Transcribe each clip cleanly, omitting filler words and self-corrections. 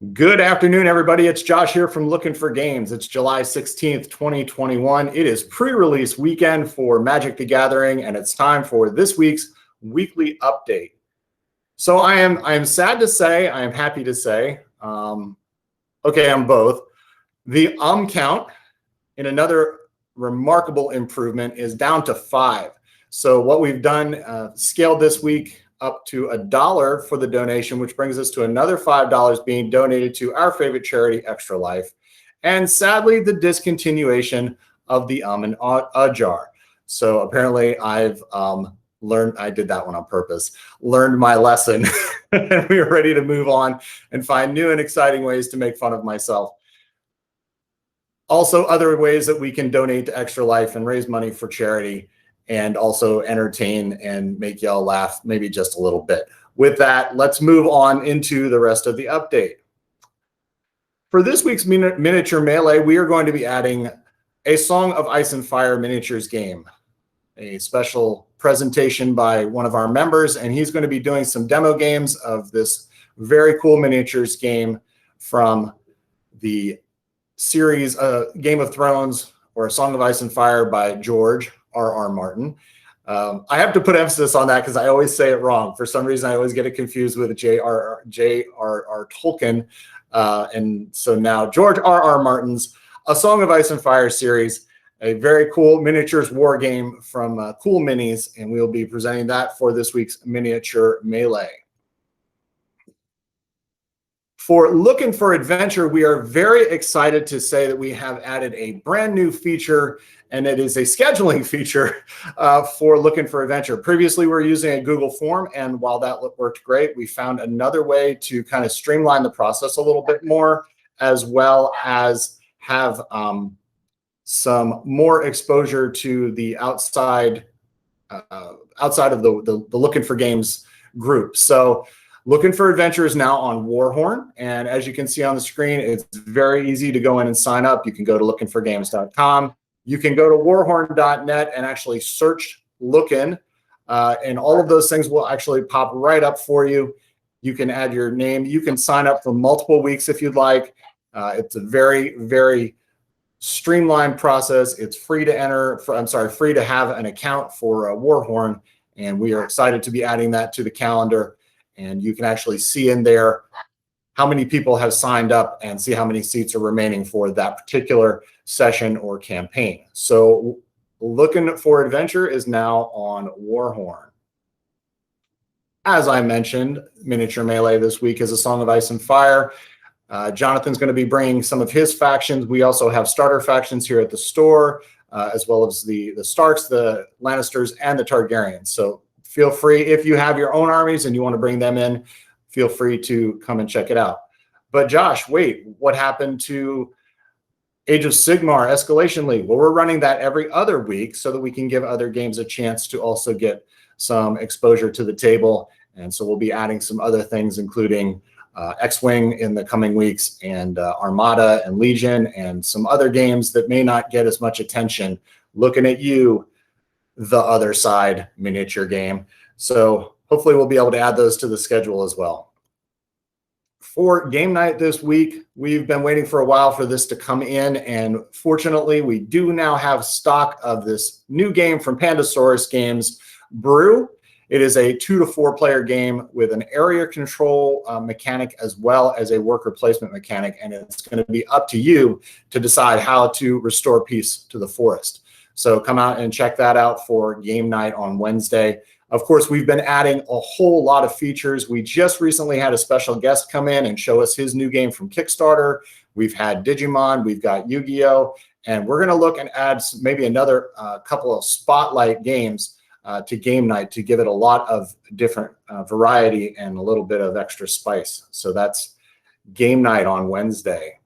Good afternoon, everybody. It's Josh here from Lookin for Games. It's July 16th, 2021. It is pre-release weekend for Magic the Gathering, and it's time for this week's weekly update. So I am sad to say, I am happy to say, okay, I'm both. The count in another remarkable improvement is down to 5. So what we've done, scaled this week up to $1 for the donation, which brings us to another $5 being donated to our favorite charity, Extra Life. And sadly, the discontinuation of the and jar. So apparently I've learned, I did that one on purpose, learned my lesson, and we are ready to move on and find new and exciting ways to make fun of myself. Also, other ways that we can donate to Extra Life and raise money for charity, and also entertain and make y'all laugh maybe just a little bit. With that, let's move on into the rest of the update. For this week's Miniature Melee, we are going to be adding a Song of Ice and Fire miniatures game, a special presentation by one of our members, and he's going to be doing some demo games of this very cool miniatures game from the series Game of Thrones, or A Song of Ice and Fire by George R.R. Martin. I have to put emphasis on that because I always say it wrong. For some reason, I always get it confused with J.R.R. Tolkien. And so now George R.R. Martin's A Song of Ice and Fire series, a very cool miniatures war game from Cool Minis, and we'll be presenting that for this week's Miniature Melee. For Lookin for Adventure, we are very excited to say that we have added a brand new feature, and it is a scheduling feature for Lookin for Adventure. Previously, we were using a Google form, and while that worked great, we found another way to kind of streamline the process a little bit more, as well as have some more exposure to the outside of the Lookin for Games group. So Lookin for Adventure is now on Warhorn, and as you can see on the screen, it's very easy to go in and sign up. You can go to lookinforgames.com. You can go to warhorn.net and actually search Lookin, and all of those things will actually pop right up for you. You can add your name. You can sign up for multiple weeks if you'd like. It's a very, very streamlined process. It's free to enter. Free to have an account for Warhorn, and we are excited to be adding that to the calendar. And you can actually see in there how many people have signed up and see how many seats are remaining for that particular session or campaign. So Lookin for Adventure is now on Warhorn. As I mentioned, Miniature Melee this week is A Song of Ice and Fire. Jonathan's going to be bringing some of his factions. We also have starter factions here at the store, as well as the Starks, the Lannisters, and the Targaryens. So feel free, if you have your own armies and you want to bring them in, feel free to come and check it out. But Josh, wait, what happened to Age of Sigmar Escalation League? Well, we're running that every other week so that we can give other games a chance to also get some exposure to the table. And so we'll be adding some other things, including X-Wing in the coming weeks, and Armada and Legion, and some other games that may not get as much attention. Looking at you, the other side miniature game. So hopefully we'll be able to add those to the schedule as well. For game night this week, we've been waiting for a while for this to come in, and fortunately we do now have stock of this new game from Pandasaurus Games, Brew. It is a 2 to 4 player game with an area control mechanic as well as a worker placement mechanic, and it's going to be up to you to decide how to restore peace to the forest. So come out and check that out for game night on Wednesday. Of course, we've been adding a whole lot of features. We just recently had a special guest come in and show us his new game from Kickstarter. We've had Digimon, we've got Yu-Gi-Oh, and we're going to look and add maybe another couple of spotlight games to game night to give it a lot of different variety and a little bit of extra spice. So that's game night on Wednesday.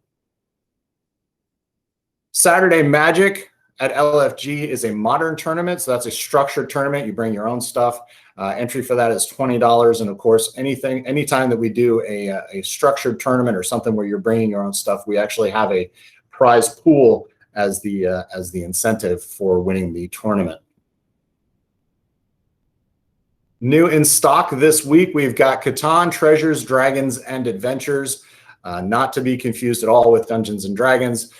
Saturday Magic at LFG is a modern tournament, so that's a structured tournament. You bring your own stuff. Entry for that is $20, and of course, anytime that we do a structured tournament or something where you're bringing your own stuff, we actually have a prize pool as the incentive for winning the tournament. New in stock this week, we've got Catan, Treasures, Dragons, and Adventures. not to be confused at all with Dungeons and Dragons.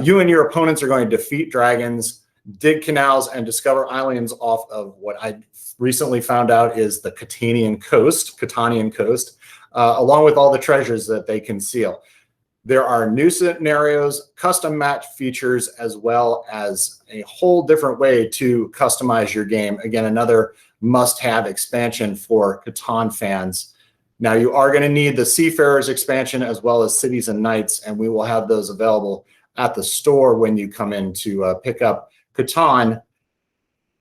You and your opponents are going to defeat dragons, dig canals, and discover islands off of what I recently found out is the Catanian coast, along with all the treasures that they conceal. There are new scenarios, custom match features, as well as a whole different way to customize your game. Again, another must-have expansion for Catan fans. Now, you are going to need the Seafarers expansion as well as Cities and Knights, and we will have those available at the store when you come in to pick up Catan,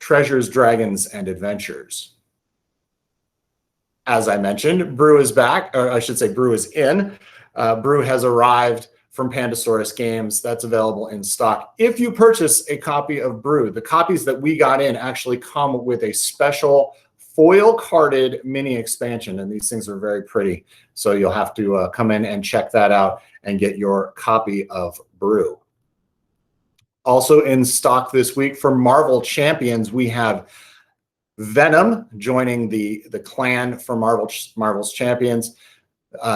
Treasures, Dragons, and Adventures. As I mentioned, Brew is back, or I should say Brew is in. Brew has arrived from Pandasaurus Games. That's available in stock. If you purchase a copy of Brew, the copies that we got in actually come with a special foil carded mini expansion, and these things are very pretty. So you'll have to come in and check that out and get your copy of Brew. Also in stock this week for Marvel Champions, we have Venom joining the clan for Marvel's Champions.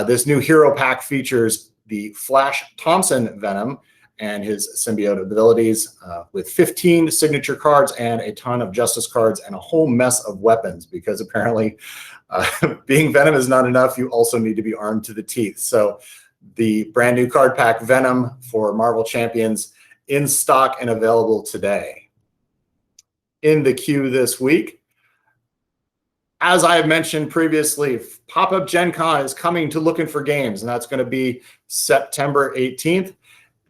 This new hero pack features the Flash Thompson Venom and his symbiote abilities with 15 signature cards and a ton of justice cards and a whole mess of weapons, because apparently being Venom is not enough. You also need to be armed to the teeth. So the brand new card pack Venom for Marvel Champions in stock and available today. In the queue this week, as I have mentioned previously, PopUp Gen Con is coming to Lookin for Games, and that's going to be September 18th.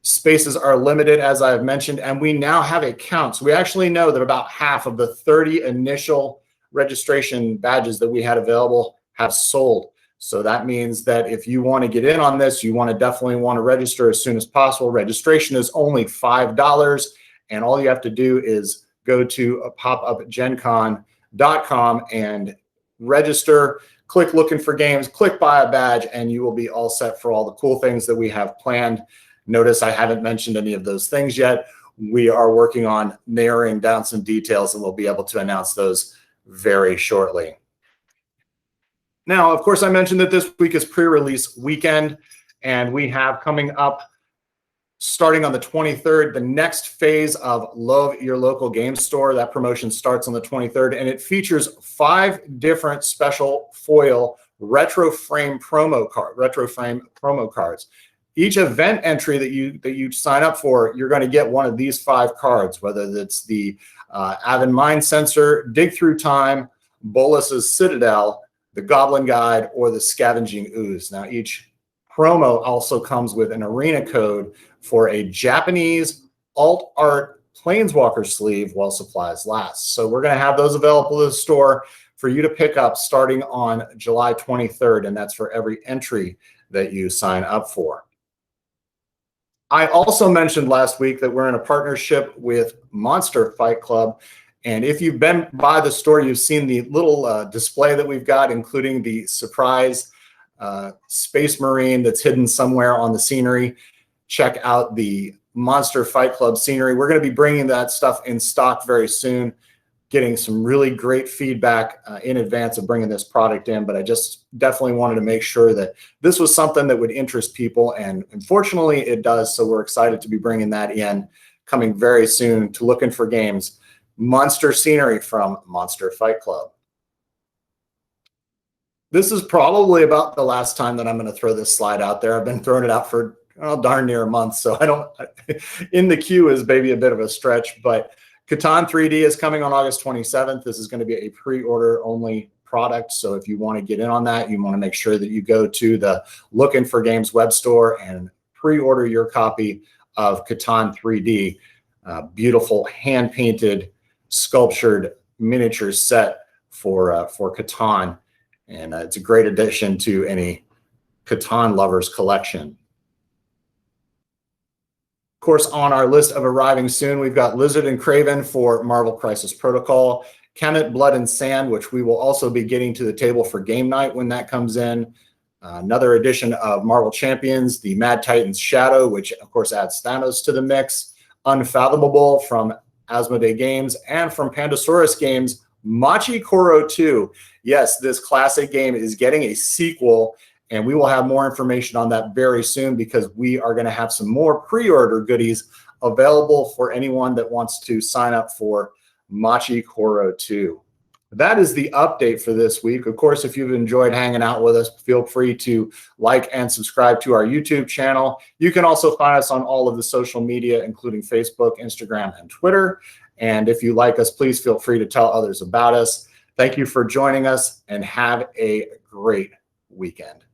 Spaces are limited, as I have mentioned, and we now have a count. So we actually know that about half of the 30 initial registration badges that we had available have sold. So that means that if you want to get in on this, you definitely want to register as soon as possible. Registration is only $5, and all you have to do is go to popupgencon.com and register, click Looking for Games, click buy a badge, and you will be all set for all the cool things that we have planned. Notice I haven't mentioned any of those things yet. We are working on narrowing down some details, and we'll be able to announce those very shortly. Now, of course, I mentioned that this week is pre-release weekend, and we have coming up, starting on the 23rd, the next phase of Love Your Local Game Store. That promotion starts on the 23rd, and it features 5 different special foil retro frame promo cards. Each event entry that you sign up for, you're going to get one of these 5 cards, whether it's the Avon Mind Sensor, Dig Through Time, Bolus's Citadel, the Goblin Guide, or the Scavenging Ooze. Now, each promo also comes with an arena code for a Japanese alt art Planeswalker sleeve while supplies last. So we're going to have those available in the store for you to pick up starting on July 23rd, and that's for every entry that you sign up for. I also mentioned last week that we're in a partnership with Monster Fight Club. And if you've been by the store, you've seen the little display that we've got, including the surprise Space Marine that's hidden somewhere on the scenery. Check out the Monster Fight Club scenery. We're going to be bringing that stuff in stock very soon, getting some really great feedback in advance of bringing this product in. But I just definitely wanted to make sure that this was something that would interest people. And unfortunately, it does. So we're excited to be bringing that in, coming very soon to Lookin for Games. Monster scenery from Monster Fight Club. This is probably about the last time that I'm going to throw this slide out there. I've been throwing it out for darn near a month, so I don't. In the queue is maybe a bit of a stretch, but Catan 3D is coming on August 27th. This is going to be a pre-order only product, so if you want to get in on that, you want to make sure that you go to the Lookin for Games web store and pre-order your copy of Catan 3D. Beautiful hand-painted, sculptured miniature set for Catan, and it's a great addition to any Catan lovers collection. Of course, on our list of arriving soon, we've got Lizard and Craven for Marvel Crisis Protocol, Kemet Blood and Sand, which we will also be getting to the table for game night when that comes in. Another edition of Marvel Champions, the Mad Titans Shadow, which of course adds Thanos to the mix, Unfathomable from Asmodee Games, and from Pandasaurus Games, Machi Koro 2. Yes, this classic game is getting a sequel, And we will have more information on that very soon because we are going to have some more pre-order goodies available for anyone that wants to sign up for Machi Koro 2. That is the update for this week. Of course, if you've enjoyed hanging out with us, feel free to like and subscribe to our YouTube channel. You can also find us on all of the social media, including Facebook, Instagram, and Twitter. And if you like us, please feel free to tell others about us. Thank you for joining us and have a great weekend.